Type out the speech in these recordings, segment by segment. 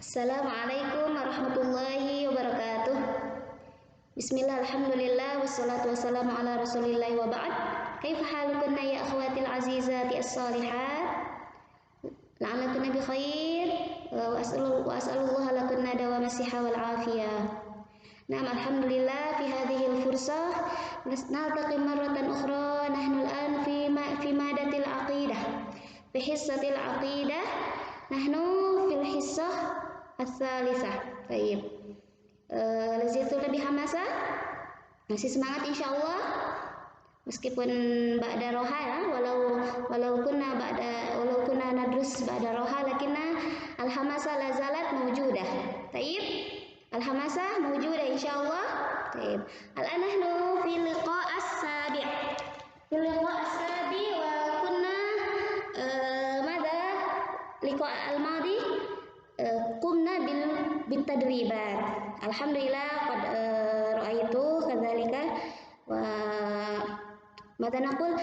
Assalamualaikum warahmatullahi wabarakatuh. Bismillah, alhamdulillah, wassalatu wassalamu ala rasulillah wa ba'd. Kaifa halukunna ya akhwatil azizati as-salihat? La'alakunna bi khair wa as'alullah lakunna dawama siha wal afiyah. Naam, alhamdulillah fi hadhihi al-fursah naltaqi marratan ukhra nahnu al-an fi madatil aqidah. Fi hissatil aqidah nahnu fil hissah as-salisah. Baik. Lazitul lebih hamasa. Masih semangat insyaallah. Meskipun ba'da roha ya, walau kunna nadrus ba'da roha lakinna al-hamasa la zalat mawjudah. Baik. Al-hamasa mawjudah insyaallah. Baik. Al-an nahnu fi liqa' as-sabi'. Fi liqa' as-sabi' wa kunna madha liqa' al-madi qumna bil tadribat. Alhamdulillah qad ra'aitu kadzalika wa madza naqul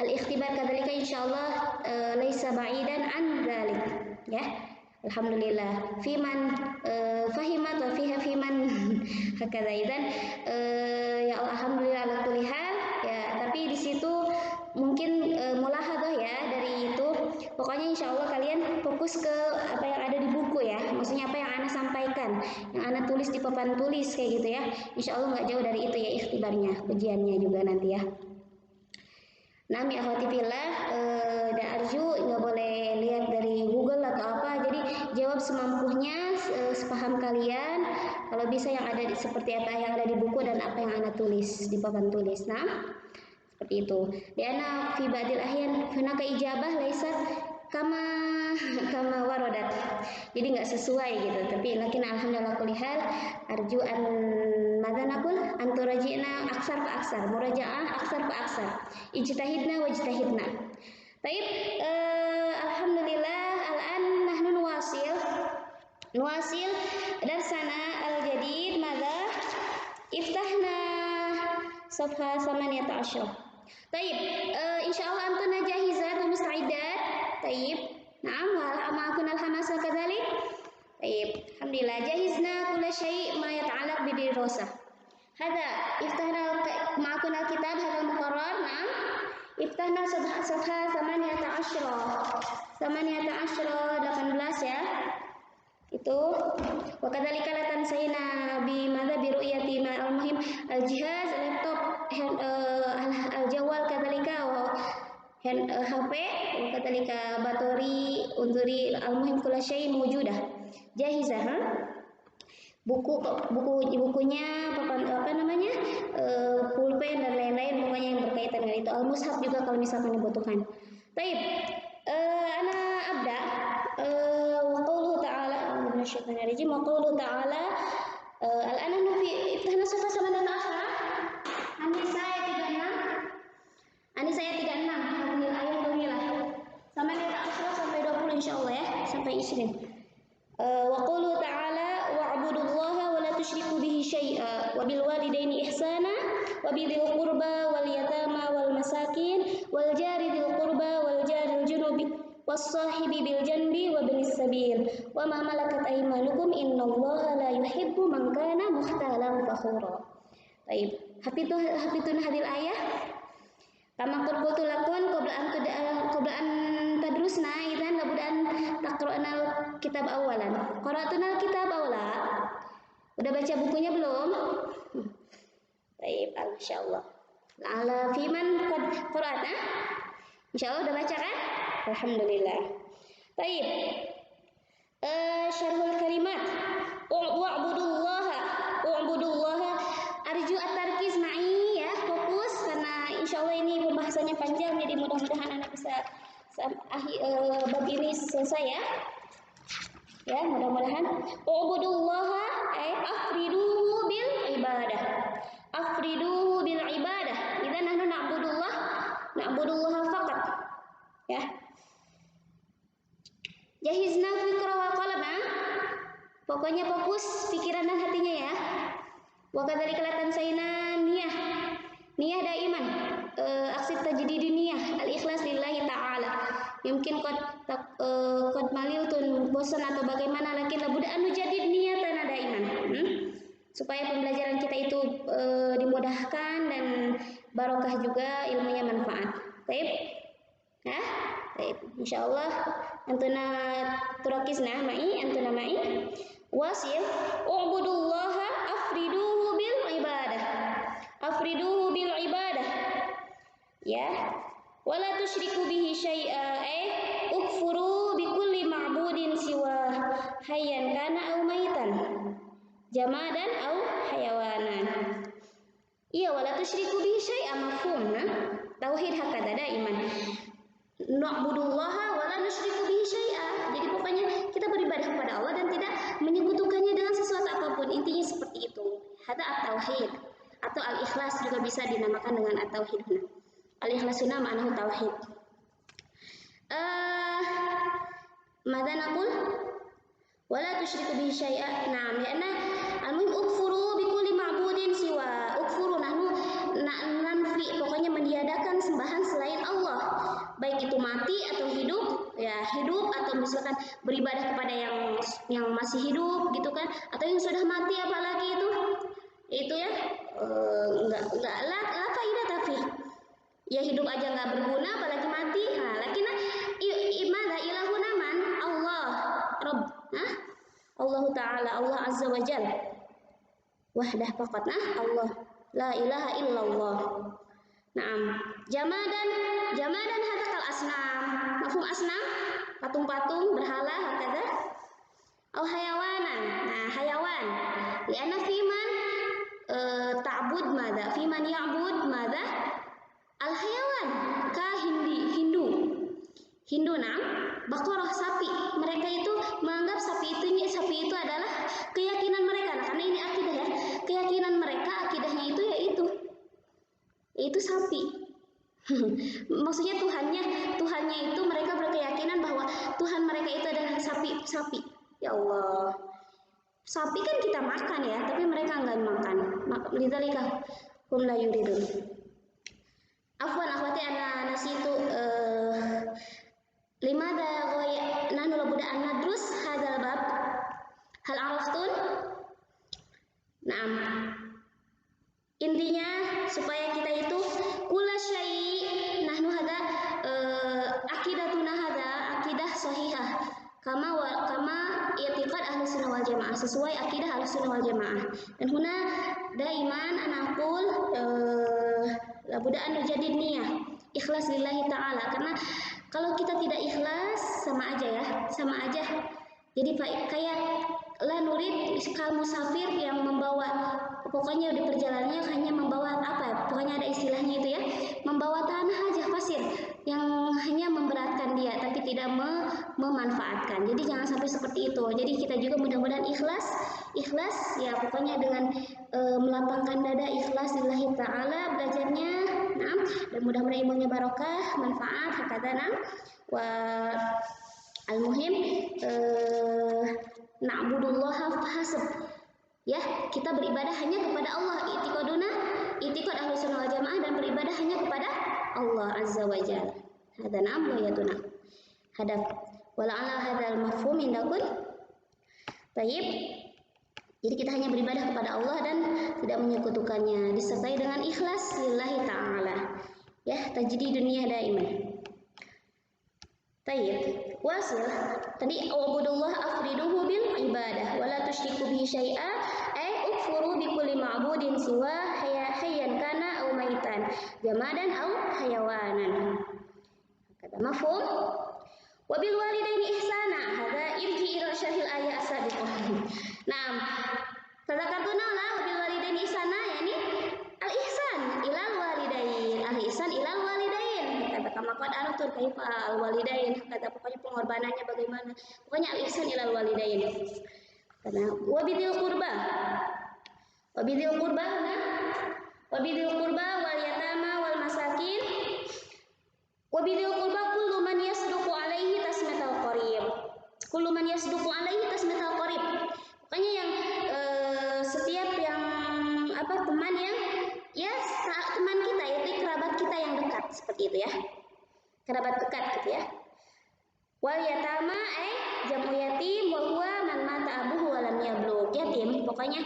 al-ikhtibar kadzalika insyaallah laisa ba'idan an dzalik ya. Alhamdulillah fiman fahimat wa fiha fiman hakadza idzan ya Allah, alhamdulillah ala kulli hal ya. Tapi di situ mungkin mulahadzah ya dari itu. Pokoknya insyaallah kalian fokus ke apa yang ada di buku ya. Maksudnya apa yang ana sampaikan, yang ana tulis di papan tulis kayak gitu ya. Insyaallah nggak jauh dari itu ya ikhtibarnya, ujiannya juga nanti ya. Nah, ya akhwati fillah, dan arju nggak boleh lihat dari Google atau apa. Jadi jawab semampunya, sepaham kalian. Kalau bisa yang ada seperti apa yang ada di buku dan apa yang ana tulis di papan tulis. Nah, seperti itu. Diana fi ba'dil ahyan hunaka ijabah laisat kama waradat. Jadi nggak sesuai gitu. Tapi lakin alhamdulillah kulli hal arju an madza naqul an turaji'na aksar fa aksar, murajaah aksar fa aksar. Ijtahidna wajtahidna. Baik, alhamdulillah al-an nahnu nuwasil darsana al-jadid madza iftahna safha 18. Taib, insyaallah antuna jahizat wa musta'iddat. Taib. Naam, wa ma'akun al-hamasa kadzalik. Taib. Alhamdulillah jahizna kulla syai' ma yata'allaq bidirasah. Hadza iftahna ma'akun al-kitab hadha al-muqarrar. Naam. Iftahna safha 18. 18 ya. Itu wa kadzalika la tansayna bi madza bi ru'yati ma al-muhim al-jihaz laptop al-jawal kadzalika wa HP wa kadzalika batori unzuri al-muhim kullu syai' mawjudah jahizah. Bukunya apa namanya, pulpen dan lain-lain pokoknya yang berkaitan dengan itu. Al-mushaf juga kalau misalkan dibutuhkan. Taib, ana abda wa qawluhu ta'ala minasyaitonir rajim wa qawluhu ta'ala al-ana fi iftahna safa 18. An-Nisa ayat 36. An-Nisa ayat 36. Hadhihi ayat bagilah. Sampai ayat 10 sampai 20 insyaallah ya, sampai 20. Wa qawluhu ta'ala wa'budullaha wa la tusyriku bihi syai'a wa bil walidaini ihsana wa bidhil qurba wal yatama wal masakin wal jari dzil qurba wal jaril junubi was sahibi bil janbi wa binis sabil wa ma malakat aymanukum innallaha la yuhibbu man kana mukhtalan fakhura. Baik, hafidun hadil ayah kama qultu lakun qabla an tadrusna idzan labudan taqra'nal kitab awalan. Qara'tunal kitab awla. Udah baca bukunya belum? Baik, insyaallah. La'ala fiman qad qara'na. Insyaallah udah baca kan? Alhamdulillah. Baik. Syarhul kalimat. Wa'budullaha arju at-tarkiz ma'i ya, fokus karena insyaallah ini pembahasannya panjang, jadi mudah-mudahan anak bisa bab ini selesai ya. Ya, mudah-mudahan ubudullaha ay afriduhu bil ibadah. Afriduhu bil ibadah. Idzan nahnu na'budullaha faqat. Ya. Jahizna fikra wa qalbana. Pokoknya fokus pikiran dan hatinya ya. Wa kadzalika la tansayna niyah daiman. aksi tajdid niyah al-ikhlas lillahi ta'ala. Mungkin qad maliltun bosan atau bagaimana, lakin labudda an nujaddid niyatana daiman. Supaya pembelajaran kita itu dimudahkan dan barokah juga, ilmunya manfaat. Baik. Nah, baik. Insyaallah antuna turakisna ma'i wasil ubudullaha afriduhu bil ibadah. Afriduhu bil ibadah. Ya. Wala tusyriku bihi syai'a ukfuru bi kulli ma'budin siwa hayyan kana aw maitan. Jamadan au hayawanan. Iya, wala tusyriku bihi syai'a mafhum. Tauhid hakada daiman. Na'budullaha wala nusyriku bihi syai'a. Jadi pokoknya kita beribadah kepada Allah dan tidak menyekutukannya dengan sesuatu apapun. Intinya seperti itu. Hada at-tauhid atau al-ikhlas juga bisa dinamakan dengan at-tauhid. Al-ikhlasuna ma'nahu tauhid. Mada naqul? Wala tusyriku bihi syai'a. Nah, lianna al-muhim ukfuru bi kulli ma'budin siwa. Ukfuru nahnu nanfi, pokoknya meniadakan sembahan selain Allah. Baik itu mati atau hidup, ya hidup atau misalkan beribadah kepada yang masih hidup gitu kan, atau yang sudah mati apalagi itu ya enggak la faidah tapi ya hidup aja nggak berguna apalagi mati. Nah, lakin imada ilahuna man Allah Rabb. Allah Ta'ala, Allah Azza wa Jalla. Wahdah faqat, Allah. La ilaha illallah. Naam. Jamadan hadza kal asnam. Mafhum asnam? Patung-patung, berhala, hakada. Au hayawanan. Nah, hayawan. Lianna fiman ta'bud madza? Fiman ya'bud madza? Al hayawan. Ka Hindu nam, Baqarah sapi. Mereka itu menganggap sapi itu adalah keyakinan mereka. Nah, karena ini akidah ya. Keyakinan mereka, akidahnya itu yaitu sapi. Maksudnya Tuhannya itu mereka berkeyakinan bahwa Tuhan mereka itu adalah sapi. Ya Allah. Sapi kan kita makan ya, tapi mereka enggak makan. Lidzalika hum la yuridun. Afwan akhwati ana nasitu limada nahnu labudda an nadrus hadzal bab. Hal araftun? Naam. Intinya supaya kita itu kula syai' nahnu hada aqidatuna hada aqidah sahihah kama i'tiqad ahli sunnah wal jamaah, sesuai akidah ahli sunnah wal jamaah. Dan huna daiman anaqul labudda an nujaddid niyah ikhlas lillahi ta'ala, karena kalau kita tidak ikhlas sama aja. Jadi kayak la nurid kal musafir yang membawa, pokoknya di perjalanannya hanya membawa pokoknya ada istilahnya itu ya, membawa tanah aja, pasir yang hanya memberatkan dia tapi tidak memanfaatkan. Jadi jangan sampai seperti itu. Jadi kita juga mudah-mudahan ikhlas ya, pokoknya dengan melapangkan dada ikhlas lillahi ta'ala belajarnya. Nah, dan mudah-mudahan ilmunya barokah, manfaat, hakadana wa al-muhim na'budullaha fahasab. Ya, kita beribadah hanya kepada Allah. I'tiqad ahlu sunnah wal jamaah, dan beribadah hanya kepada Allah Azza wa Jalla. Hada na'am wa yaduna. Hadaf. Wala'ala hadzal mafhum indakun. Baik. Jadi kita hanya beribadah kepada Allah dan tidak menyekutukannya, disertai dengan ikhlas lillahi ta'ala. Ya, tajdid dunia daiman. Tayyib. Wasil. Tadi wa'budullah afriduhu bil ibadah wala tusyriku bihi syai'a ukfuru bi kulli ma'budin siwa hayyan kana aw maitan jamadan aw hayawanan. Kata mafhum. Wa bil walidaini ihsana. Hadza irji ila syarhil ayat as-sabiqah. Naam. Tadzakartuna la wa bil walidaini ihsana, yani al-ihsan ilal walidain. Al-ihsan ilal walidain. Kata kama qad aratul kaifa al-walidain. Kata pokoknya pengorbanannya bagaimana. Pokoknya al-ihsan ilal walidain. Karena wabidil qurba wal yatama wal masakin. Wabidil qurba kullu man yasduqu alaihi tasmatal qarib. Kullu man yasduqu alaihi tasmatal qarib. Pokoknya yang setiap yang teman yang ya teman kita, itu kerabat kita yang dekat seperti itu ya, kerabat dekat gitu ya. Wal yatama jamu yatim wa huwa man mata abuhu wa lam yablugh. Yatim pokoknya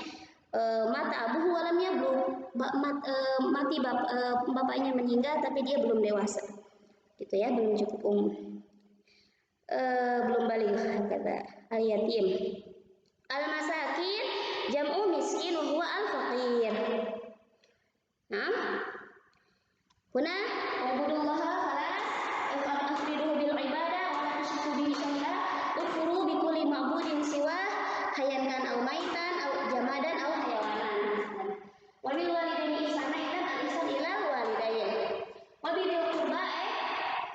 mata abuhu wa lam yablugh, mati bapaknya meninggal tapi dia belum dewasa. Gitu ya, belum cukup umur. Belum balik kata al yatim. Al masakin jam'u miskin wa huwa al faqir. Nah, huna ubudullaha khalas afriduhu bil ibadah wa la tusyriku bihi syai'a ukfuru bi kulli ma'budin siwa hayyan kan aw maitan aw jamadan aw hayawanan. Wa bil walidaini ihsana idan al-ihsan ila walidayn. Wa bil qurba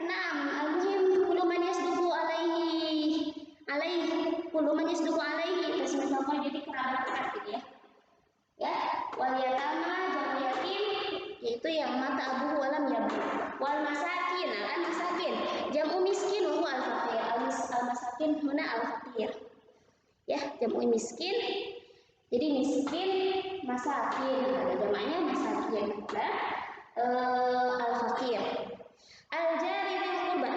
na'am al-muhim kullu man yasduqu alaihi kullu man yasduqu alaihi, misalkan jadi kerabat dekat gitu ya. Ya, wal yatama jamu yatim yaitu yang mata abu walam yabu. Wal masakin, kan masakin jamu miskin wa al faqir. Al masakin huna al faqir. Ya, jamu miskin. Jadi miskin masakin, ada jamaknya masakin. Nah, al faqir. Al jari bil qurba,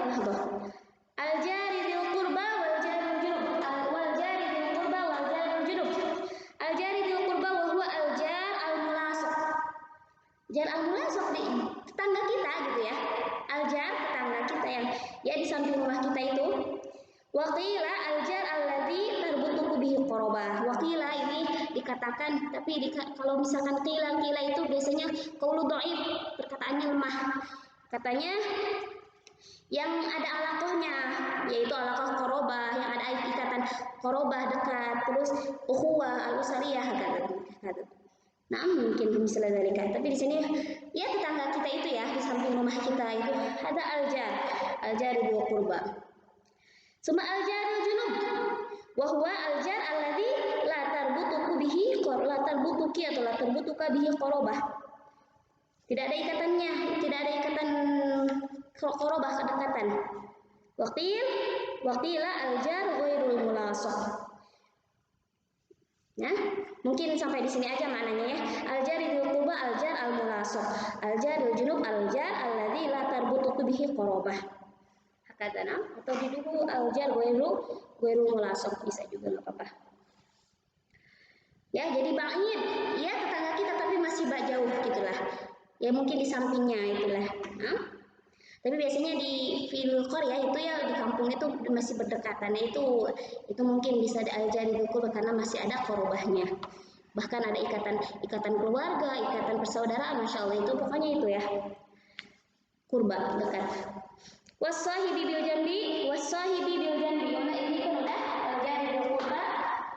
al jari bil qurba wal jarul junub. Wal jari bil qurba wal jarul junub. Al jari bil qurba wa huwa al jar al mulasuq. Jar al mulasuq di tetangga kita gitu ya. Al jar tetangga kita yang ya di samping rumah kita itu. Wa qila al jar alladzi tarbutu bihi qarabah. Wa qila ini dikatakan, tapi kalau misalkan qila itu biasanya qaulu dhaif, perkataannya lemah. Katanya yang ada alaqahnya, yaitu alaqah qarabah, yang ada ikatan qarabah dekat, terus ukhuwah al-usariyah kata. Nah, mungkin misalnya dari kata, tapi di sini ya tetangga kita itu ya di samping rumah kita itu ada al-jar bil qurba. Suma al-jar junub wa huwa al-jar alladzi la tarbutuka bihi qarabah. Tidak ada ikatannya, tidak ada ikatan qarabah kedekatan. Waqila al-jar ghairul mulasuq. Nah, mungkin sampai di sini aja maknanya ya. Al-jar bil qurba al-jar al-mulasuq. Al-jar junub al-jar alladzi la tarbutuka bihi qarabah. Hakadana atau didugu al-jar ghairul mulasuq bisa juga enggak apa-apa. Ya, jadi ba'id, ya tetangga kita tapi masih jauh gitulah. Ya mungkin di sampingnya itulah. Nah, tapi biasanya di fil Korea itu ya di kampung itu masih berdekatan, itu mungkin bisa diajari buku karena masih ada korobahnya. Bahkan ada ikatan keluarga, ikatan persaudaraan, masya Allah itu pokoknya itu ya kurba dekat. Wasahibi bil jambi, mana ini kan udah al-jar bil qurba,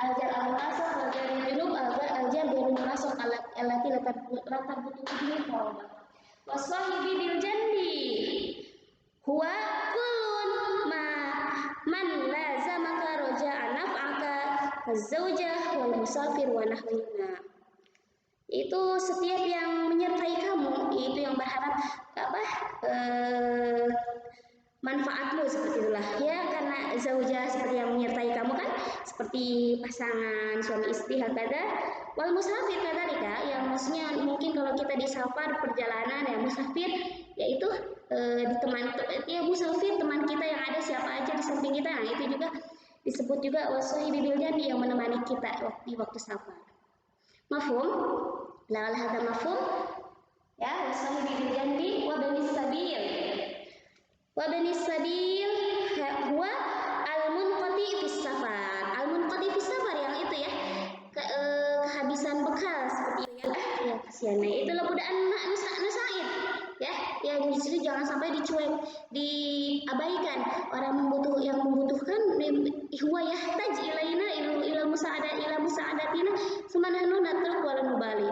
al-jar al-mulasuq, al-jar bil junub, al-jar bil mulasuq allati latar butuh bihi qarabah. Wasahibi bil jambi huwa kullun man lazamaka raja'an naf'aka az-zaujah wal musafir wa nahwina. Itu setiap yang menyertai kamu, itu yang berharap manfaatmu seperti itulah ya, karena zaujah seperti yang menyertai kamu kan, seperti pasangan suami istri hakada. Wal musafir kadzalika, yang maksudnya mungkin kalau kita di safar perjalanan ya musafir, yaitu ya musafir teman kita yang ada siapa aja di samping kita, nah itu juga disebut juga wasahibi bil jambi, yang menemani kita di waktu safar. Mafhum? La'al hadza mafhum? Ya, wasahibi bil jambi wa banis sabil. Wa banis sabil huwa al-munqati fis safar. Al-munqati fis safar yang itu ya, kehabisan bekal seperti itu ya. Ya kasihan. Nah, itulah budak anak nusaid. Ya, yang justru jangan sampai diabaikan. Orang yang membutuhkan huwa yahtaj ilaina ila musa'adatina sumanahnu natruk wala nubali.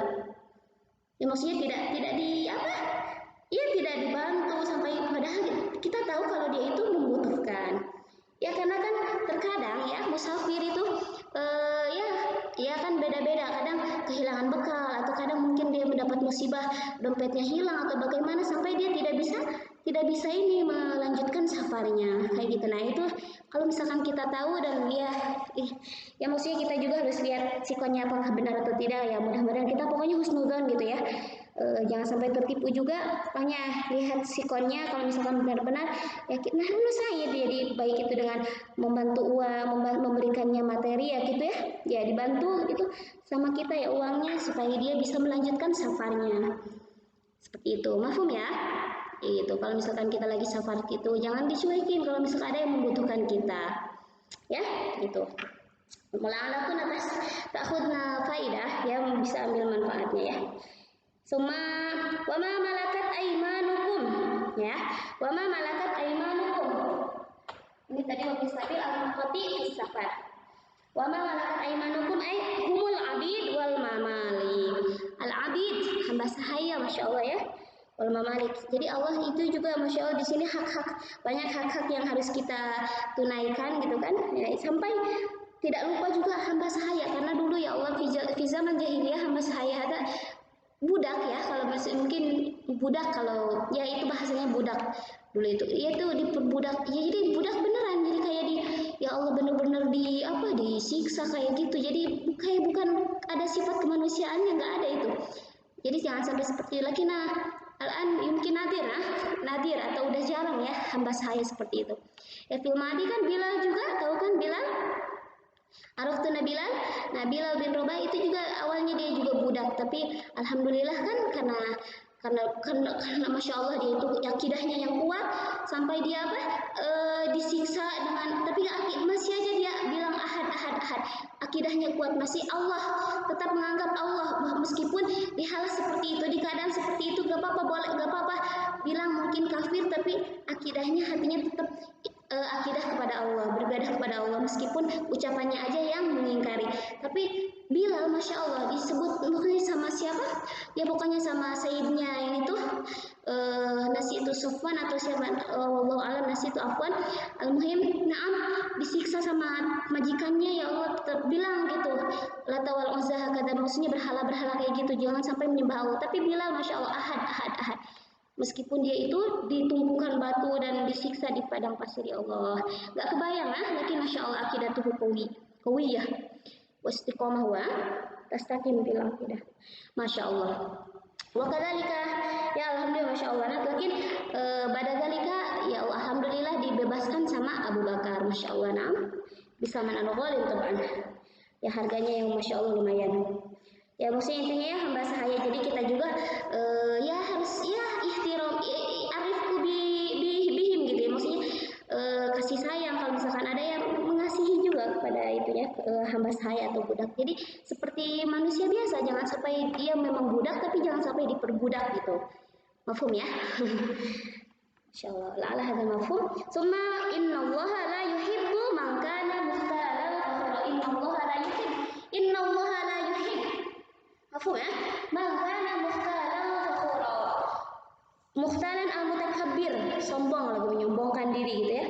Ya maksudnya tidak tidak dibantu sampai, padahal kita tahu kalau dia itu membutuhkan. Ya karena kan terkadang ya musafir itu ya kan beda-beda, kadang kehilangan bekal atau kadang mungkin dia mendapat musibah dompetnya hilang atau bagaimana sampai dia tidak bisa ini melanjutkan safarnya kayak gitu. Nah itu kalau misalkan kita tahu dan ya maksudnya kita juga harus lihat sikonnya apakah benar atau tidak ya, mudah-mudahan kita pokoknya husnudzon gitu ya. Jangan sampai tertipu juga. Makanya lihat sikonnya, kalau misalkan benar-benar yakin, nah lulus saya jadi baik itu dengan membantu uang, memberikannya materi ya gitu ya, ya dibantu itu sama kita ya uangnya supaya dia bisa melanjutkan safarnya seperti itu. Mafhum ya? Itu kalau misalkan kita lagi safar gitu jangan dicuekin kalau misalkan ada yang membutuhkan kita ya gitu. Mula'ala pun atas takhudna faidah ya, bisa ambil manfaatnya ya. Suma wama malakat aimanukum ya, wama malakat aimanukum. Ini tadi wabis sabil al-muqati safar. Wama malakat aimanukum ay humul abid wal mamalik. Al-abid hamba sahaya, masya Allah ya. Wal mamalik. Jadi Allah itu juga masya Allah di sini hak-hak, banyak hak-hak yang harus kita tunaikan gitu kan. Ya, sampai tidak lupa juga hamba sahaya, karena dulu ya Allah fi zaman jahiliyah hamba sahaya ada budak ya, kalau mungkin budak, kalau ya itu bahasanya budak dulu itu diperbudak ya, jadi budak beneran, jadi kayak ya Allah bener-bener disiksa kayak gitu, jadi kayak bukan ada sifat kemanusiaannya, nggak ada itu. Jadi jangan sampai seperti itu lagi. Nah al-an mungkin nadir atau udah jarang ya hamba sahaya seperti itu ya. Fil madi kan Bilal juga, tahu kan Bilal? Araftu Bilal. Nah, Bilal bin Rabah itu juga awalnya dia juga budak, tapi alhamdulillah kan karena masya Allah dia itu akidahnya yang kuat sampai dia disiksa dengan, tapi masih aja dia bilang ahad. Akidahnya kuat, masih Allah, tetap menganggap Allah meskipun di hal seperti itu, di keadaan seperti itu gak apa-apa bilang mungkin kafir, tapi akidahnya, hatinya tetap akidah kepada Allah, beribadah kepada Allah meskipun ucapannya aja yang mengingkari. Tapi Bilal masya Allah disebut mungkin sama siapa ya, pokoknya sama Sayyidnya ini tuh nasi itu Sufwan atau siapa, wallahu alam, nasi itu Afwan, al-muhim naam disiksa sama majikannya ya Allah, tetap bilang gitu Lata wal Uzza kata, maksudnya berhala kayak gitu, jangan sampai menyembah Allah. Tapi Bilal masya Allah ahad. Meskipun dia itu ditumpukan batu dan disiksa di padang pasir ya Allah. Gak kebayang mungkin masya Allah akidah tuh kawiyah. Wastiqomah wa tastaqim bil aqidah. Masya Allah. Wa kadzalika ya alhamdulillah masya Allah. Nah, lakin badadzalika ya Allah, alhamdulillah dibebaskan sama Abu Bakar masya Allah. Nah, bisa mananu ghalib taban. Ya harganya yang masya Allah lumayan. Ya maksudnya intinya ya hamba sahaya, jadi kita juga ya harus ya ihtiram arifku bihim gitu ya, maksudnya kasih sayang kalau misalkan ada yang mengasihi juga kepada itu ya hamba sahaya atau budak. Jadi seperti manusia biasa, jangan sampai dia memang budak tapi jangan sampai diperbudak gitu. Mafhum ya? Insyaallah la'alla hadzal mafhum. Summa innallaha la yuhibbu man kana mukhtalan fakhura. Innallaha la yuhib. Mafhum ya? Man kana mukhtalan fakhura. Mukhtalan al-mutakabbir, sombong, lagi menyombongkan diri gitu ya.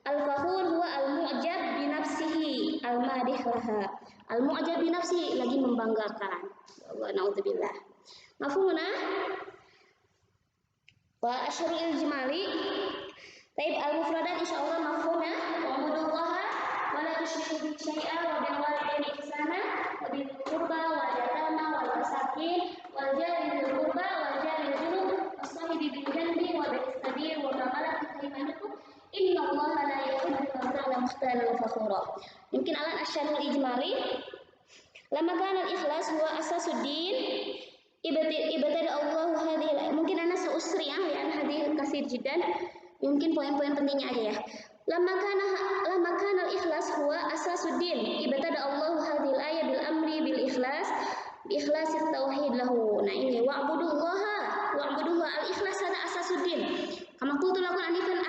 Al-fakhur huwa al-mu'jab bi nafsihi al-madih laha. Al-mu'jab bi nafsi, lagi membanggakan. Allah naudzubillah. Mafhumuna? Wa asyarul ijmali. Taib al-mufradat insyaallah mafhum ya. Wa budullaha wa la tusyriku bihi syai'an wa bil walidaini ihsana wa bil qurba wal yatama wal masakin wal jari bil qurba wal jari junub wasahibi bil janbi wa bil sabil wa ma malakat aymanukum innallaha la yuhibbu man kana mukhtalan fakhura. Mungkin alan asyarul ijmali. Lama kana al-ikhlas huwa asasuddin ibadah Allah hadhil. Mungkin ana seusri ya hadhil kasir jiddan. Mungkin poin-poin pentingnya aja ya. Lama kana al-ikhlas huwa asasuddin ibadah Allah hadhil ayat bil amri bil ikhlas bi ikhlasit tauhid lahu. Nah ini wa'budullaha al-ikhlas ada asasuddin. Kama qultu lakum anifan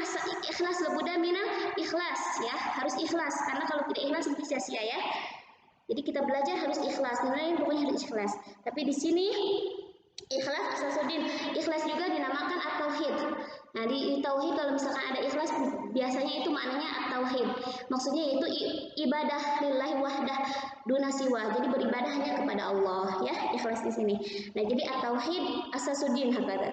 ikhlas labuda minal ikhlas ya, harus ikhlas karena kalau tidak ikhlas nanti sia-sia ya. Jadi kita belajar harus ikhlas, nilai pokoknya harus ikhlas. Tapi di sini ikhlas asasuddin, ikhlas juga dinamakan at-tauhid. Nah di tauhid kalau misalkan ada ikhlas biasanya itu maknanya at-tauhid. Maksudnya itu ibadah lillahi wahdah duna siwa. Jadi beribadah hanya kepada Allah ya, ikhlas di sini. Nah jadi at-tauhid asasuddin hakata.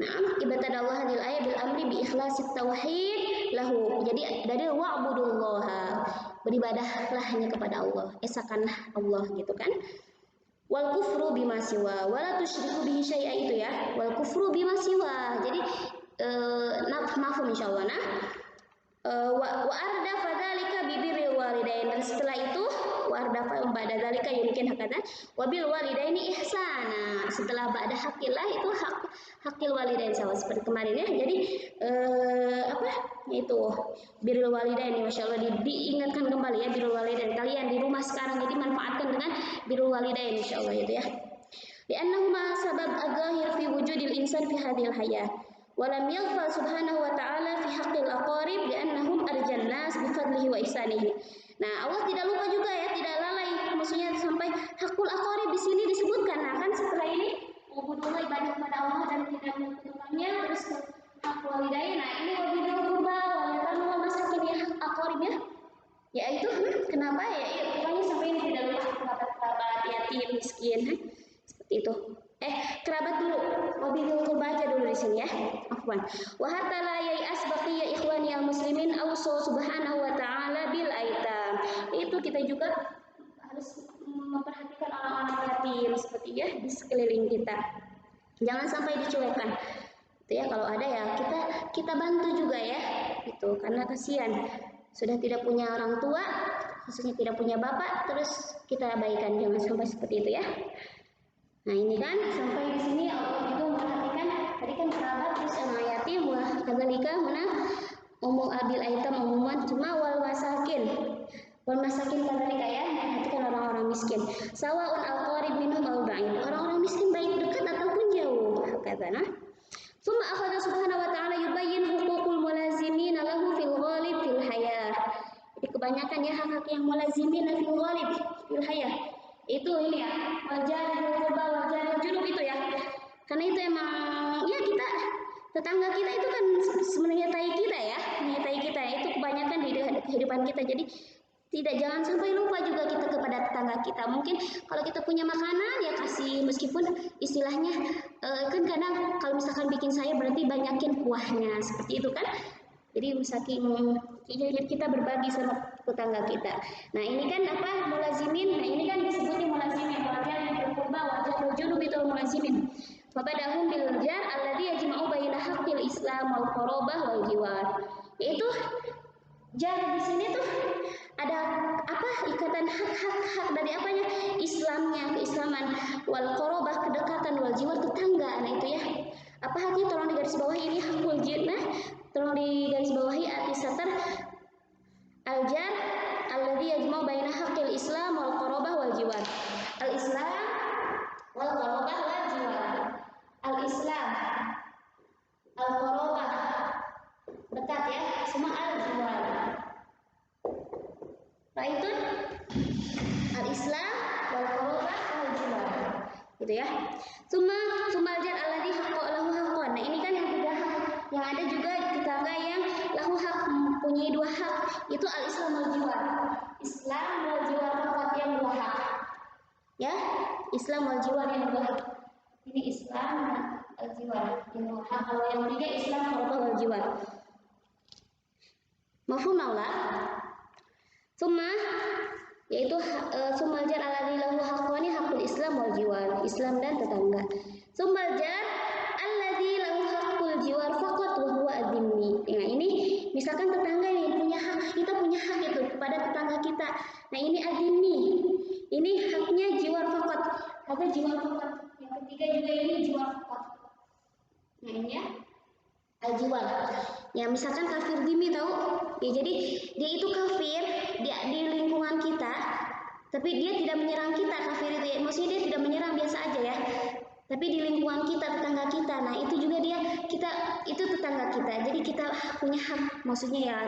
Nah, ibadah Allah hadil ayat bil amri bi ikhlasit tauhid lahu. Jadi dari wa'budullaha, beribadahlah hanya kepada Allah, esakanlah Allah gitu kan. Wal kufru bima siwa wala tusyriku bihi syai'a, itu ya. Wal kufru bima siwa. Jadi mafhum insyaallah. Nah, wa arda fadzalika bibirril walidain, dan setelah itu wa arda fa ba'da dzalika yumkin hakata wa bil walidaini ihsana. Setelah ba'da hakillah itu hakil walidain, sama seperti kemarin ya. Jadi itu birrul walidain, masyaallah diingatkan kembali ya birrul walidain. Kalian di rumah sekarang jadi manfaatkan dengan birrul walidain insyaallah itu ya. Li'annahuma sabab adzahir fi wujudil insan fi hadhil hayah. Walam yaghfal subhanahu wa ta'ala fi haqqil aqarib li'annahum arjan nas bi fadlihi wa ihsanihi. Nah, Allah tidak lupa juga ya, tidak lalai, maksudnya sampai hakul aqarib di sini disebutkan. Nah, kan setelah ini ubudullah, ibadah kepada Allah dan tidak menyekutukannya, terus hak walidain. Nah, ini wabidul qurba wa yatama wa masakin ya, hak aqarib ya. Ya itu kenapa ya? Pokoknya sampai ini tidak lupa kerabat yatim, miskin. Seperti itu. Kerabat dulu, wabidul qurba aja dulu di sini ya. Afwan. Wa hatta la yai'as baqiya ikhwani al muslimin awsa subhanahu wa ta'ala bil aitam. Itu kita juga harus memperhatikan orang-orang yatim seperti ya di sekeliling kita. Jangan sampai dicuekkan. Itu ya, kalau ada ya kita bantu juga ya. Itu karena kasihan sudah tidak punya orang tua, khususnya tidak punya bapak, terus kita abaikan, jangan sampai seperti itu ya. Nah, ini kan sampai di sini Allah juga memperhatikan tadi kan kerabat, terus anak yatim, wah kadzalika mana umum abil aitam umuman, cuma wal masakin kadzalika ya, memperhatikan orang-orang miskin. Sawaun al-qarib minhum al ba'id, orang-orang miskin baik dekat ataupun jauh katana. Summa akhadha subhanahu wa ta'ala yubayyin huququl mulazimin lahu fil ghalib fil hayah. Jadi kebanyakan ya hak-hak yang mulazimin fil ghalib fil hayah. Itu ini ya, wajarul qurba wajarul junub itu ya. Karena itu emang ya kita tetangga kita itu kan menyertai kita ya, menyertai kita. Itu kebanyakan di kehidupan kita. Jadi jangan sampai lupa juga kita kepada tetangga kita. Mungkin kalau kita punya makanan ya kasih, meskipun istilahnya kan kadang kalau misalkan bikin sayur berarti banyakin kuahnya, seperti itu kan. Jadi misalkan kita berbagi sama tetangga kita. Nah, ini kan apa? Mulazimin. Nah, ini kan disebutnya mulazimin. Wajar yang berkurba, wajar junub itu mulazimin. Fabadahum bil jar alladhi yajma'u baina haqqil Islam wal qarabah wal jiwar. Yaitu jar di sini tuh ada apa? Ikatan hak dari apanya? Islamnya, keislaman, wal qarabah kedekatan, wal jiwar tetangga. Nah, itu ya. Apa haknya? Tolong digarisbawahi ini hakul jinnah. Tolong digarisbawahi arti-satar al-jar alladhi yajma'u baina haqqil Islam wal qarabah wal jiwar. Al-Islam wal qarabah wal jiwar. Al-Islam, al-qarabah dekat ya, semua al-jiwar. Baikun al-Islam wal qarabah wal jiwar. Gitu ya. Sumal jar alladhi haqqo lahu haqqan. Nah, ini kan yang tiga hak. Yang ada juga tetangga yang lahu hak, mempunyai dua hak, itu al-Islam wal jiwar. Islam wal jiwar fakat yang dua hak. Ya, Islam wal jiwar yang dua hak. Ini Islam wal jiwar yang dua hak. Kalau yang tiga Islam wal jiwar. Mafhum Allah? Yaitu sumal jar alladzi lahu haqqani haqqul Islam wal jiwar, Islam dan tetangga. Sumal jar alladzi lahu haqqul jiwar faqat wa huwa adimmi. Nah, ini misalkan tetangga yang punya hak, kita punya hak itu kepada tetangga kita. Nah, ini adimmi. Ini haknya jiwar faqat. Haknya jiwar faqat. Yang ketiga juga ini jiwar faqat. Nah, ini ya. Al-jiwar. Ya, misalkan kafir dimi tahu? Ya, jadi dia itu kafir di lingkungan kita, tapi dia tidak menyerang kita, kafir itu ya. Maksudnya dia tidak menyerang, biasa aja ya. Tapi di lingkungan kita, tetangga kita. Nah, itu juga itu tetangga kita. Jadi kita punya hak, maksudnya ya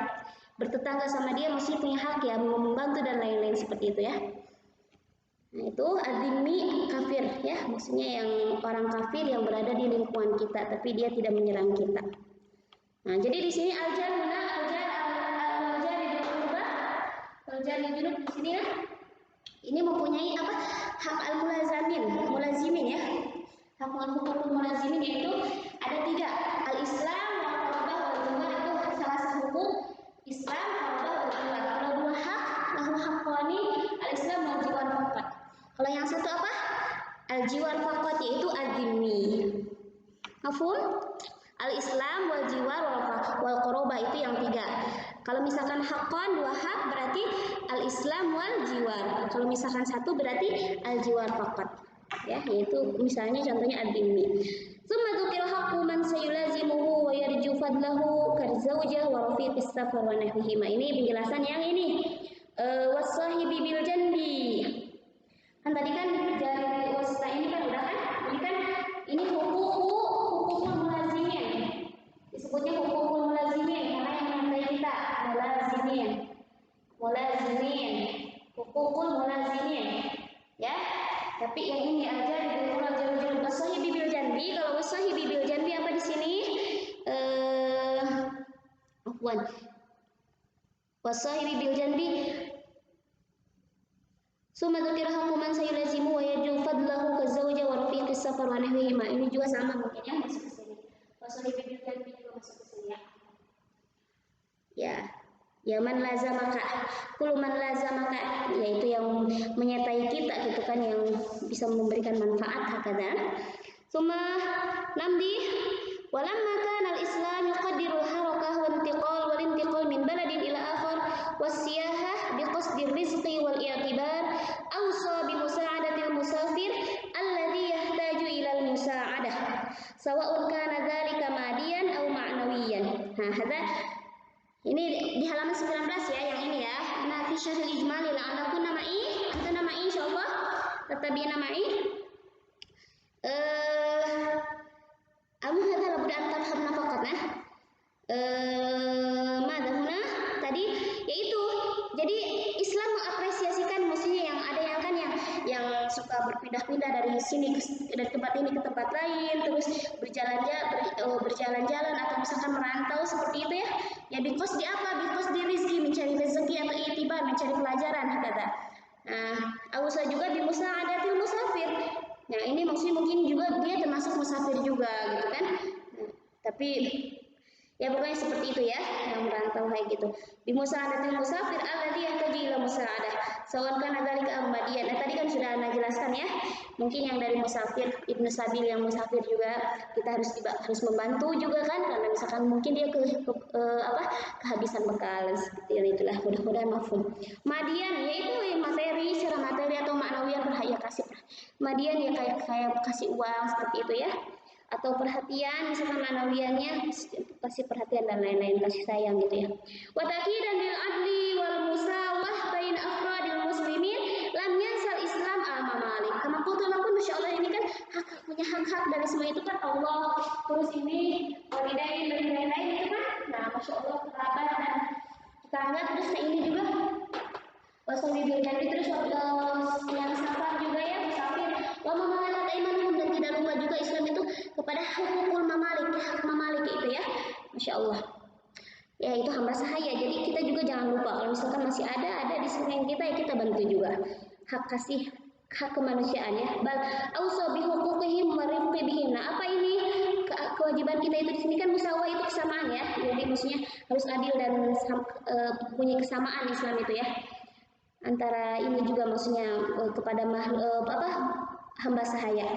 bertetangga sama dia, maksudnya punya hak ya membantu dan lain-lain seperti itu ya. Nah, itu adimi kafir ya, maksudnya yang orang kafir yang berada di lingkungan kita, tapi dia tidak menyerang kita. Nah, jadi di sini al-jar junub di sini ya. Ini mempunyai apa? Hak mulazimin ya. Hak mulazimin yaitu ada tiga. Al-Islam, wal qarabah wal jiwar, itu salah satu hukum Islam, qarabah wal jiwar. Kalau dua hak, lahu haqqani al-Islam wal jiwar faqat. Kalau yang satu apa? Al-jiwar faqat yaitu ad-dhimmi. Mafhum? Al-Islam wal jiwar wal qurba itu yang 3. Kalau misalkan haqqan 2 hak berarti al-Islam wal jiwar. Kalau misalkan 1 berarti al-jiwar faqat. Ya, yaitu misalnya contohnya ad-dhimmi. Tsumma dzukira haqqu man sayulazimuhu wa yarju fadlahu karzawjah wa rafiqis safar wa nahwihima. Ini penjelasan yang ini. Wasahibi bil janbi. Kan tadi kan jari wasta ini kan udah kan? Ini hukukul mulazimin. Disebutnya hukukul mulazimin karena yang menyertai kita mulazimin. Hukukul mulazimin. Ya. Tapi yang ini aja di jalur wasahibi bil janbi. Kalau wasahibi bil janbi apa di sini? Wasahibi bil janbi summa dzukira haqqu man sayulazimu wa yajru fadlahu kazawja wa rafiqis safar wa nahwihima. Ini juga sama mungkin ya, masuk ke sini. Wasahibi bil janbi juga masuk ke sini ya. Ya man lazamaka, kullu man lazamaka, yaitu yang menyertai kita gitu kan, yang bisa memberikan manfaat hakada. Summa namdi walamma kana al-islam yuqaddiru al-harakah wal intiqal min baladin ila akhar was-siyahah biqasdi rizqi wal i'tibar awsa bi musa'adatil musafir alladhi yahtaju ila al-musa'adah sawa'un kana dhalika madiyan aw ma'nawiyan. Ini di halaman 19 ya, yang ini ya. Nah, fi syarhil ijmali la'allakum ma'i insyaallah tatabina ma'i. Hadza labudda an tafhamna faqat madahuna tadi yaitu jadi Islam mengapresiasikan maksudnya yang ada yang kan yang suka berpindah-pindah dari sini dari tempat ini ke tempat lain, terus berjalan-jalan atau misalkan merantau seperti itu ya. Ya because di apa? Because di rizki, mencari rezeki atau itibar, mencari pelajaran kata. Nah, ausa juga bi musa'adatil musafir. Nah, ini maksudnya mungkin juga dia termasuk musafir juga gitu kan. Nah, tapi ya pokoknya seperti itu ya, yang merantau kayak gitu. Bi musa'adatil musafir alladzi yahtaju ila musa'adah. Sawan kana dzalika amadiyan. Nah, tadi kan sudah Anda jelaskan ya. Mungkin yang dari musafir, Ibnu Sabil yang musafir juga kita harus membantu juga kan, karena misalkan mungkin dia kehabisan bekal seperti itulah. Mudah-mudahan mafhum. Madian yaitu materi, secara materi atau maknawian berhaya kasih. Madian ya kayak kasih uang seperti itu ya. Atau perhatian, misalkan manawiannya kasih perhatian dan lain-lain, kasih sayang gitu ya. Wa taqidan bil adli wal musawah bain afradil muslimin lam yansal Islam al mamalik. Kama qultu lakum masyaallah, ini kan punya hak-hak dari semua itu kan Allah, terus ini walidain dan lain-lain itu kan. Nah, masyaallah kerabat dan tetangga, terus ini juga wasawi bil janbi, terus yang safar juga ya, musafir. Wa mamalakat aimanuhum, dan tidak lupa juga Islam itu kepada hukukul mamalik, hak mamalik itu ya. Masya Allah. Ya itu hamba sahaya. Jadi kita juga jangan lupa kalau misalkan masih ada di sekeliling kita ya kita bantu juga. Hak kemanusiaan ya. Bal ausa bi huquqihim wa rifqi bihim. Nah, apa ini kewajiban kita itu di sini kan musawah itu kesamaan ya. Jadi maksudnya harus adil dan punya kesamaan Islam itu ya. Antara ini juga maksudnya kepada hamba sahaya.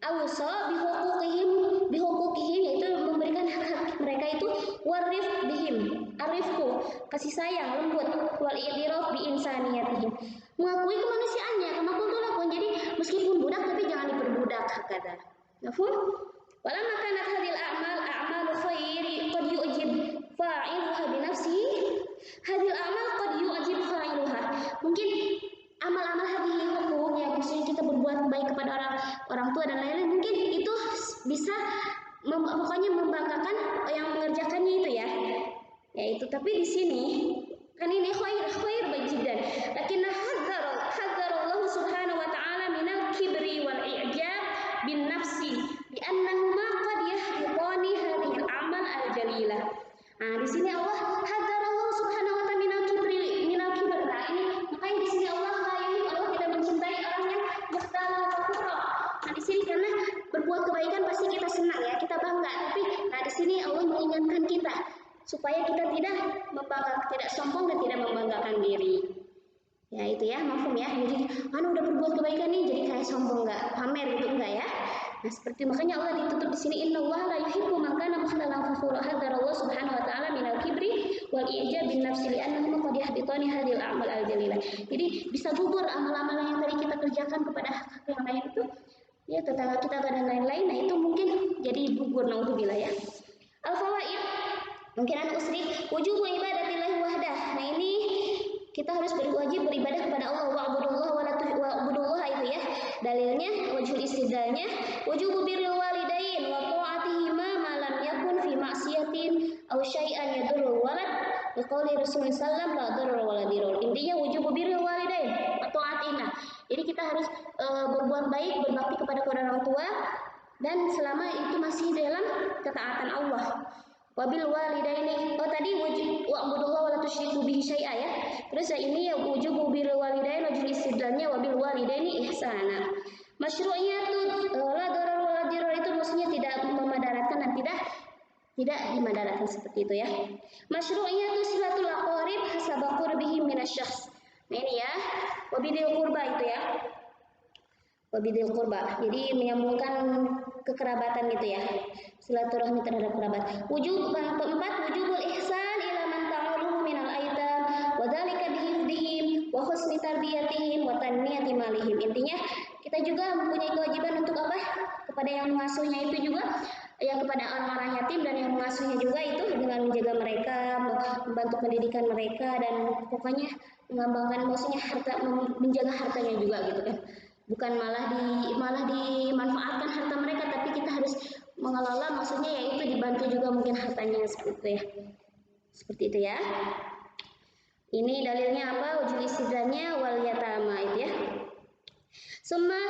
Awsa bihukukihim yaitu memberikan hak-hak mereka itu warif bihim, arifku, kasih sayang, lembut, wal i'tiraf bi insaniyatihim, mengakui kemanusiaannya, kama kuntu lakum. Jadi meskipun budak tapi jangan diperbudak kata. Mafhum? Walamma kanat hadhil a'malu khairi qad yu'jib fa'iluha bi nafsihi. Hadhil a'mal qad yu'jib fa'iluha. Mungkin amal-amal hadhihi hukum yang maksudnya kita berbuat baik kepada orang tua dan lain-lain, mungkin itu bisa pokoknya membanggakan yang mengerjakannya itu ya. Ya itu, tapi di sini kan ini khair bajidan. Lakinna hadzara Allah Subhanahu wa taala minal kibri wal i'jab bin nafsi bi annahuma qad yahdithani hadhihi al-amal al-jalilah. Nah, di sini Allah hadzara Allah Subhanahu wa taala minal kibri. Nah, ini makanya di sini Allah tidak mencintai orang yang mukhtal kafur. Nah, di sini karena berbuat kebaikan pasti kita senang ya, kita bangga. Tapi nah di sini Allah mengingatkan kita supaya kita tidak sombong dan tidak membanggakan diri. Ya itu ya, mafhum ya. Jadi udah berbuat kebaikan nih jadi kayak sombong, nggak pamer gitu, enggak ya. Nah seperti makanya Allah ditutup di sini, innallaha la yuhibbu man kana mukhtalan fakhura. Hadzarallahu subhanahu wa ta'ala minal kibri wal i'jab bin nafsi li'annahu qad yahbitani hadhil a'mal al jalilah. Jadi bisa gugur amal-amal yang tadi kita kerjakan kepada hak yang lain itu, ya tetangga kita dan lain-lain. Nah itu mungkin jadi gugur, naudzubillah ya. Al-fawaid, mungkin anak usri, wujubu ibadatillahi wahdah. Nah ini kita harus berwajib beribadah kepada Allah, wa'budullah itu ya. Dalilnya, wajhul istidlalnya, wujubu birril walidain wa ta'atihima ma lam yakun fi ma'siyatin aw syai'an yadurrul walad. Liqauli Rasulullah sallallahu la darara wala dirar. Intinya wujubu birril walidain atau atina. Jadi kita harus berbuat baik, berbakti kepada kedua orang tua dan selama itu masih dalam ketaatan Allah. Wabil walidaini, tadi wujub wa'budullah wa la tusyriku bihi syai'a ya. Terus ini ya wujubu bil walidain, wajib istidlalnya wabil walidaini ihsana. Masyru'iyatu la darar wa la dirar itu maksudnya tidak memadaratkan dan tidak dimadaratkan seperti itu ya. Masyru'iyatu silatul aqrib hasaba qurbihi minasyakhs. Nah ini ya, wabidil qurba itu ya. Wabidil qurba. Jadi menyambungkan kekerabatan gitu ya. Silaturahmi terhadap kerabat. Keempat, wujubul ihsan ila man ta'uluhu minal aitam wa dzalika bihifdihim wa husni tarbiyatihim wa tanmiyati malihim. Intinya kita juga mempunyai kewajiban untuk apa? Kepada yang mengasuhnya itu juga, ya kepada orang-orang yatim dan yang mengasuhnya juga itu dengan menjaga mereka, membantu pendidikan mereka dan pokoknya mengembangkan maksudnya menjaga hartanya juga gitu kan. Bukan malah dimanfaatkan harta mereka, tapi kita harus mengelola, maksudnya yaitu dibantu juga mungkin hartanya seperti itu ya. Seperti itu ya. Ini dalilnya apa? Wujud istidlalnya wal yatama itu ya. Summa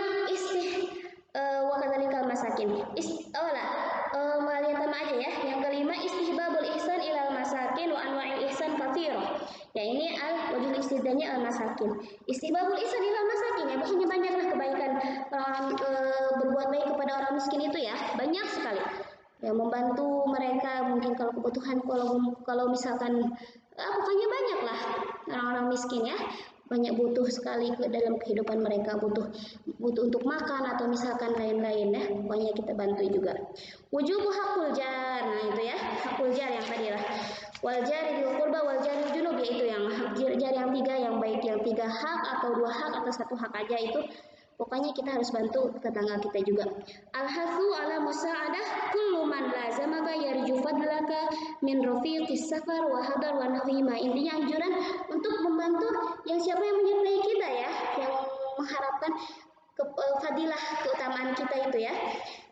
wa kadzalikal masakin. Wal yatama aja ya. Yang kelima istihbabul ihsan ilal masakin wa anwa'il ihsan katsirah. Ya ini wujud istidlalnya al masakin. Istihbabul ihsan ilal masakin ya, maksudnya banyaklah kebaikan orang berbuat baik kepada orang miskin itu ya, banyak sekali. Ya membantu mereka mungkin kalau kebutuhan, kalau misalkan pokoknya banyak lah orang-orang miskin ya, banyak butuh sekali dalam kehidupan mereka, butuh untuk makan atau misalkan lain-lain ya, pokoknya kita bantu juga. Wujubu hakul jar, nah itu ya, hakul jar yang tadi lah. Wal jari bil qurba wal jari junub, yaitu yang hak jar yang tiga, yang baik yang 3 hak atau 2 hak atau 1 hak aja itu. Pokoknya kita harus bantu tetangga kita juga. Al-hasu ala musa'adah kullu man lazamaka yarju fadlaka min rafiqis safar wa hadar wa nahima. Intinya anjuran untuk membantu yang siapa yang menyertai kita ya, yang mengharapkan fadilah keutamaan kita itu ya.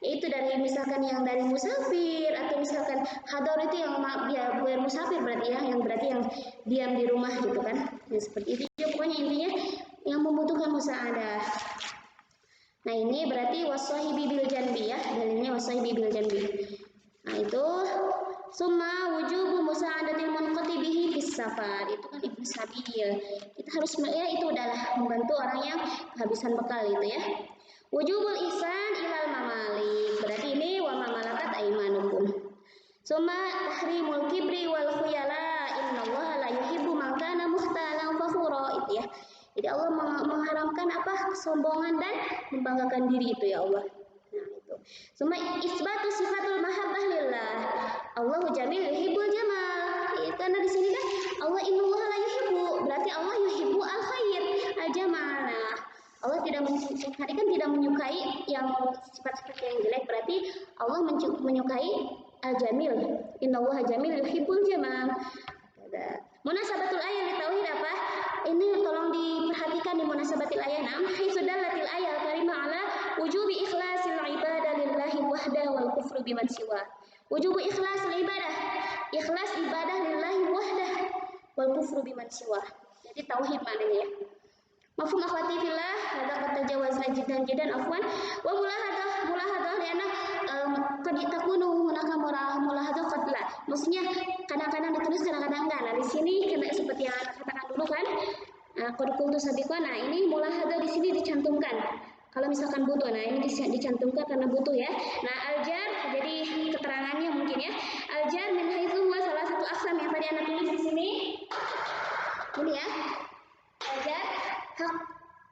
Yaitu dari misalkan yang dari musafir atau misalkan hadar itu yang ya bukan musafir berarti ya, yang berarti yang diam di rumah gitu kan. Ya, seperti itu ya, pokoknya intinya yang membutuhkan musa'adah. Nah ini berarti waswahibi bil janbi ya, dalilnya waswahibi bil janbi. Nah itu summa wujubu musa'adatil munqati bihi fis safar, itu kan ibnu sabil. Kita harus ya itu adalah membantu orang yang kehabisan bekal itu ya. Wujubul ihsan ilal mamalik, berarti ini wa mamalakat aimanukum. Summa tahrimul kibri wal khuyala, innallaha la yuhibbu man kana mukhtalan fakhura, itu ya. Jadi Allah mengharamkan apa? Kesombongan dan membanggakan diri itu ya Allah. Nah itu. Suma isbatu sifatul mahabbah lillah. Allahu jamil yuhibbul jamal. Ya, karena di sini kan Allah innallaha la yuhibbu, berarti Allah yuhibbu al khair, al jamal. Nah, Allah tidak menyukai yang sifat-sifat yang jelek, berarti Allah menyukai al jamil. Innallaha jamil yuhibbul jamal. Munasabatul ayat li tauhid apa? Ini tolong diperhatikan di munasabatil ayat 6. Haitsu dallatil ayat karimah ala wujubi ikhlasil ibadah lillahi wahdah wal kufru biman siwa. Wujubu ikhlasil ibadah. Ikhlas ibadah lillahi wahdah wal kufru biman siwa. Jadi tauhid maknanya ya. Mafhum akhwati fillah, hadza qad tajawazna jiddan afwan wa mulahadah liana qad takunu hunaka mulahadah qad la. Maksudnya kadang-kadang ditulis kadang-kadang enggak. Nah, di sini karena seperti yang Anda katakan dulu kan, qad kuntu sabiqan. Nah, ini mulahadah di sini dicantumkan. Kalau misalkan butuh, nah ini dicantumkan karena butuh ya. Nah, al-jar jadi keterangannya mungkin ya. Al-jar min haitsu huwa salah satu aqsam yang tadi Anda tulis di sini. Ini ya. Al-jar hak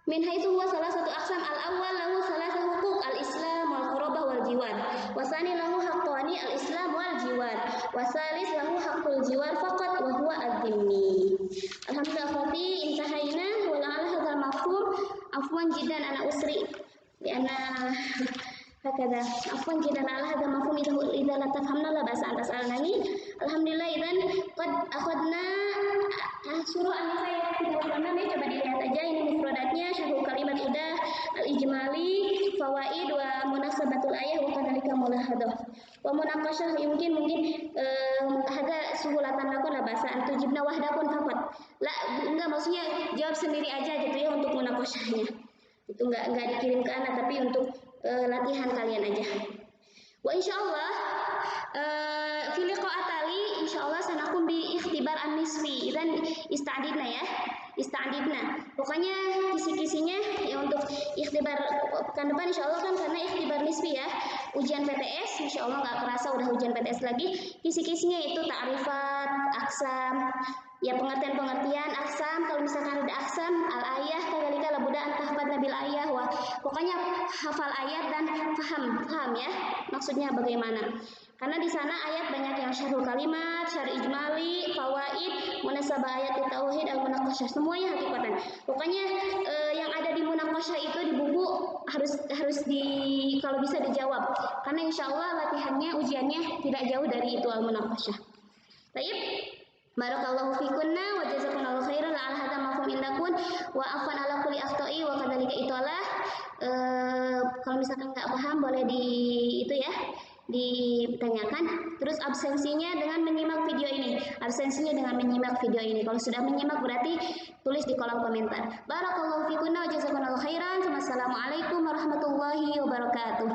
min haitsu huwa salah satu aqsam al-awwal lahu salasatu huquq al-islam wal qurabah wal jiwar wa tsani lahu haqqani al-islam wal jiwar wa tsalis lahu haqqul jiwar faqat wa huwa ad-dhimmi. Alhamdulillah akhwati intahaina wa la'alla hadzal mafhum afwan jiddan ana usri lianna هكذا عفوا جدا على هذا المفهوم إذا لا تفهمنا لا بأس أن تسألني. Alhamdulillah idan qad akhadna surah An-Nisa ayat 36 ya, coba dilihat aja ini mufradatnya syarhul kalimat udah al-ijmali fawaid wa munasabatul ayah wa kadzalika mulahadzah wa munaqasyah mungkin hadza suhulatan lakum la basa an tujibna wahdakun faqat la enggak maksudnya jawab sendiri aja gitu ya untuk munaqasyahnya itu enggak dikirim ke anak tapi untuk latihan kalian aja. Wa insyaallah fi liqa'at tali insyaallah sanakum bi ikhtibar an-nisfi dan ista'didna ya. Ista'didna. Pokoknya kisi-kisinya ya untuk ikhtibar pekan depan insyaallah kan karena ikhtibar nisfi ya. Ujian PTS insyaallah enggak kerasa udah ujian PTS lagi. Kisi-kisinya itu ta'rifat, aqsam, ya pengertian-pengertian aksam, kalau misalkan ada aksam al-ayah kadzalika labuda an tahfadz nabil ayah wah pokoknya hafal ayat dan paham ya maksudnya bagaimana karena di sana ayat banyak yang syarhul kalimat, syarh ijmali, fawaid, munasabah ayat tauhid, al-munaqasyah semuanya hakikatan pokoknya yang ada di munaqasyah itu di buku harus kalau bisa dijawab karena insyaallah latihannya ujiannya tidak jauh dari itu al-munaqasyah. Baik. Barakallahu fikunna wa jazakumullahu khairan ala hadza mafhum indakun wa afwan ala kulli akhta'i wa kadzalika itulah kalau misalkan nggak paham boleh ditanyakan. Terus absensinya dengan menyimak video ini. Kalau sudah menyimak berarti tulis di kolom komentar. Barakallahu fikunna wa jazakumullahu khairan. Wassalamualaikum warahmatullahi wabarakatuh.